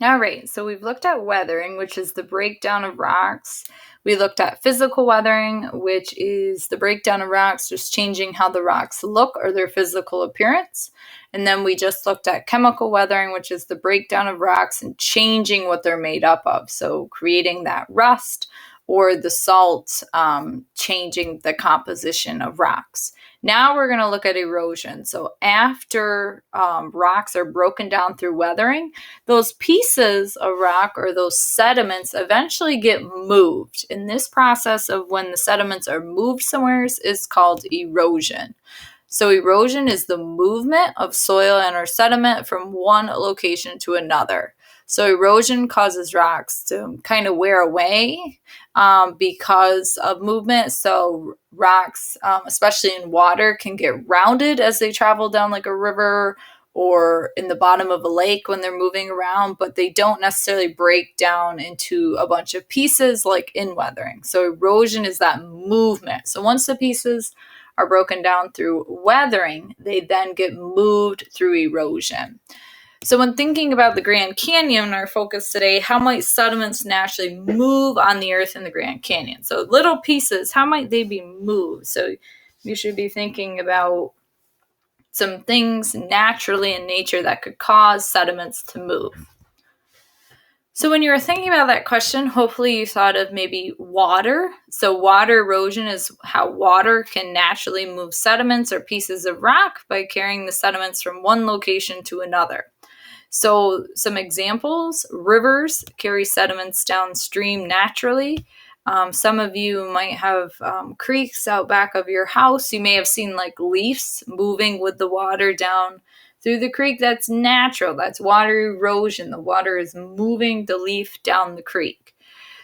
All right, so we've looked at weathering, which is the breakdown of rocks. We looked at physical weathering, which is the breakdown of rocks, just changing how the rocks look or their physical appearance. And then we just looked at chemical weathering, which is the breakdown of rocks and changing what they're made up of. So creating that rust or the salt, changing the composition of rocks. Now we're going to look at erosion. So after rocks are broken down through weathering, those pieces of rock or those sediments eventually get moved. And this process of when the sediments are moved somewhere is called erosion. So erosion is the movement of soil and or sediment from one location to another. So erosion causes rocks to kind of wear away because of movement. So rocks, especially in water, can get rounded as they travel down like a river or in the bottom of a lake when they're moving around, but they don't necessarily break down into a bunch of pieces like in weathering. So erosion is that movement. So once the pieces are broken down through weathering, they then get moved through erosion. So when thinking about the Grand Canyon, our focus today, how might sediments naturally move on the earth in the Grand Canyon? So little pieces, how might they be moved? So you should be thinking about some things naturally in nature that could cause sediments to move. So when you were thinking about that question, hopefully you thought of maybe water. So water erosion is how water can naturally move sediments or pieces of rock by carrying the sediments from one location to another. So some examples: rivers carry sediments downstream naturally. Some of you might have creeks out back of your house. You may have seen like leaves moving with the water down through the creek. That's natural. That's water erosion. The water is moving the leaf down the creek.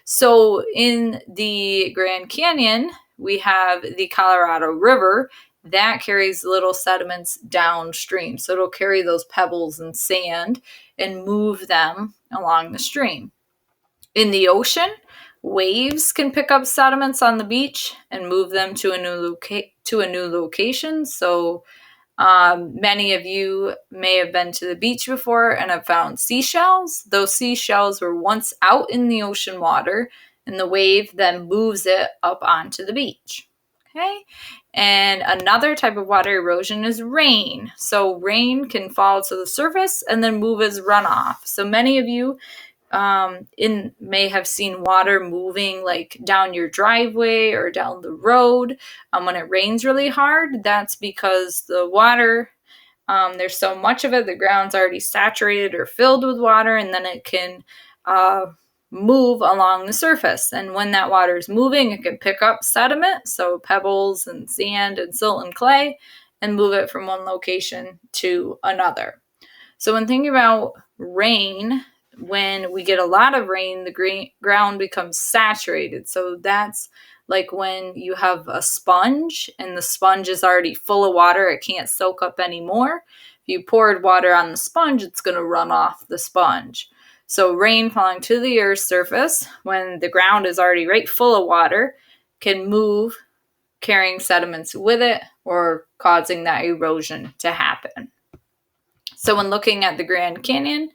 So in the Grand Canyon, we have the Colorado River that carries little sediments downstream. So it'll carry those pebbles and sand and move them along the stream. In the ocean, waves can pick up sediments on the beach and move them to a new location. So many of you may have been to the beach before and have found seashells. Those seashells were once out in the ocean water, and the wave then moves it up onto the beach. Okay. And another type of water erosion is rain. So rain can fall to the surface and then move as runoff. So many of you may have seen water moving like down your driveway or down the road. When it rains really hard, that's because the water, there's so much of it, the ground's already saturated or filled with water, and then it can move along the surface. And when that water is moving, it can pick up sediment, so pebbles and sand and silt and clay, and move it from one location to another. So when thinking about rain, when we get a lot of rain, the ground becomes saturated. So that's like when you have a sponge and the sponge is already full of water, it can't soak up anymore. If you poured water on the sponge, it's going to run off the sponge. So rain falling to the earth's surface when the ground is already right full of water can move, carrying sediments with it or causing that erosion to happen. So when looking at the Grand Canyon,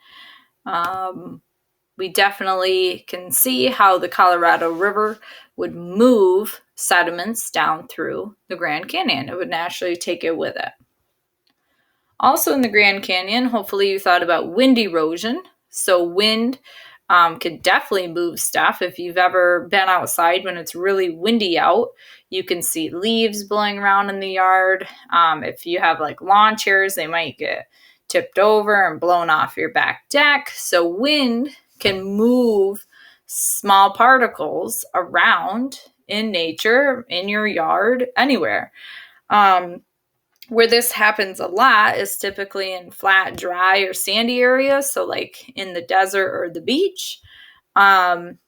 we definitely can see how the Colorado River would move sediments down through the Grand Canyon. It would naturally take it with it. Also in the Grand Canyon, hopefully you thought about wind erosion. So wind can definitely move stuff. If you've ever been outside when it's really windy out, you can see leaves blowing around in the yard. If you have like lawn chairs, they might get tipped over and blown off your back deck. So wind can move small particles around in nature, in your yard, anywhere. Where this happens a lot is typically in flat, dry, or sandy areas, so like in the desert or the beach. And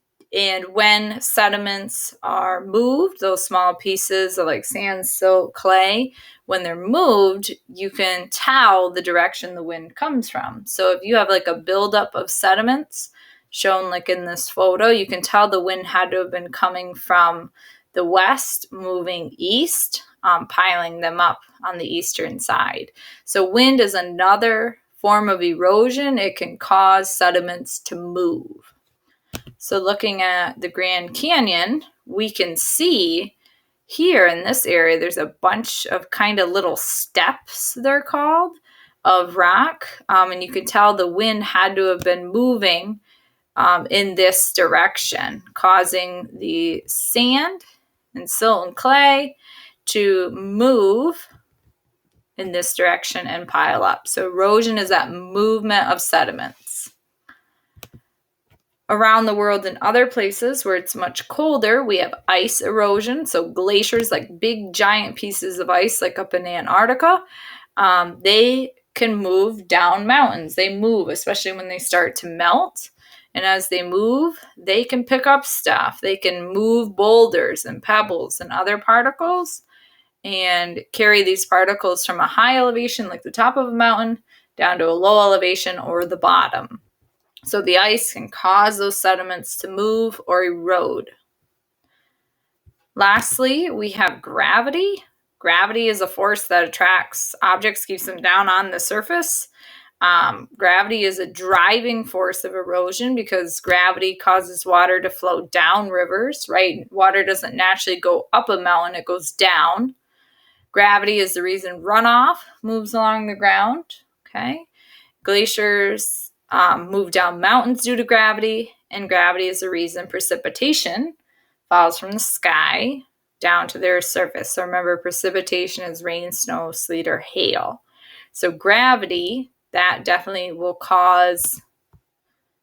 when sediments are moved, those small pieces of like sand, silt, clay, when they're moved, you can tell the direction the wind comes from. So if you have like a buildup of sediments shown like in this photo, you can tell the wind had to have been coming from the west, moving east, piling them up on the eastern side. So wind is another form of erosion, it can cause sediments to move. So looking at the Grand Canyon, we can see here in this area, there's a bunch of kind of little steps, they're called, of rock. And you can tell the wind had to have been moving in this direction, causing the sand and silt and clay to move in this direction and pile up. So erosion is that movement of sediments. Around the world in other places where it's much colder, we have ice erosion. So glaciers, like big giant pieces of ice, like up in Antarctica, they can move down mountains. They move, especially when they start to melt. And as they move, they can pick up stuff. They can move boulders and pebbles and other particles and carry these particles from a high elevation, like the top of a mountain, down to a low elevation or the bottom. So the ice can cause those sediments to move or erode. Lastly, we have gravity. Gravity is a force that attracts objects, keeps them down on the surface. Gravity is a driving force of erosion because gravity causes water to flow down rivers, right? Water doesn't naturally go up a mountain, it goes down. Gravity is the reason runoff moves along the ground, okay? Glaciers move down mountains due to gravity, and gravity is the reason precipitation falls from the sky down to their surface. So remember, precipitation is rain, snow, sleet, or hail. So gravity, that definitely will cause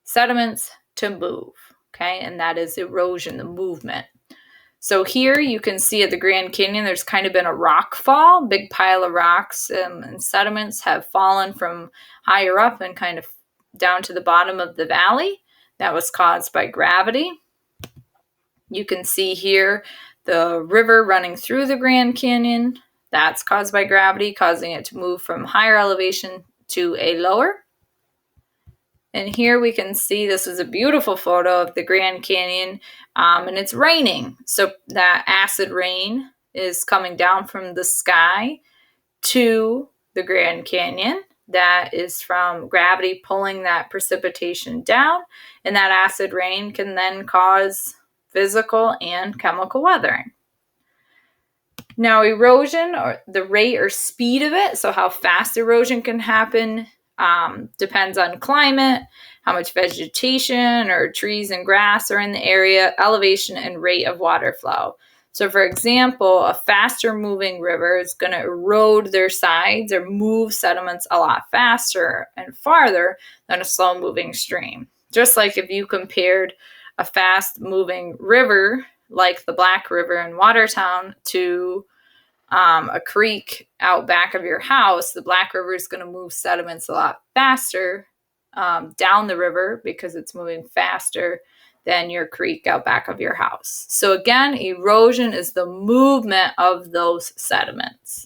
sediments to move, okay? And that is erosion, the movement. So here you can see at the Grand Canyon, there's kind of been a rock fall, big pile of rocks and sediments have fallen from higher up and kind of down to the bottom of the valley. That was caused by gravity. You can see here the river running through the Grand Canyon. That's caused by gravity, causing it to move from higher elevation to a lower. And here we can see, this is a beautiful photo of the Grand Canyon, and it's raining. So that acid rain is coming down from the sky to the Grand Canyon. That is from gravity pulling that precipitation down, and that acid rain can then cause physical and chemical weathering. Now, erosion, or the rate or speed of it, so how fast erosion can happen, depends on climate, how much vegetation or trees and grass are in the area, elevation, and rate of water flow. So for example, a faster moving river is going to erode their sides or move sediments a lot faster and farther than a slow moving stream. Just like if you compared a fast moving river like the Black River in Watertown to a creek out back of your house, the Black River is going to move sediments a lot faster down the river because it's moving faster than your creek out back of your house. So again, erosion is the movement of those sediments.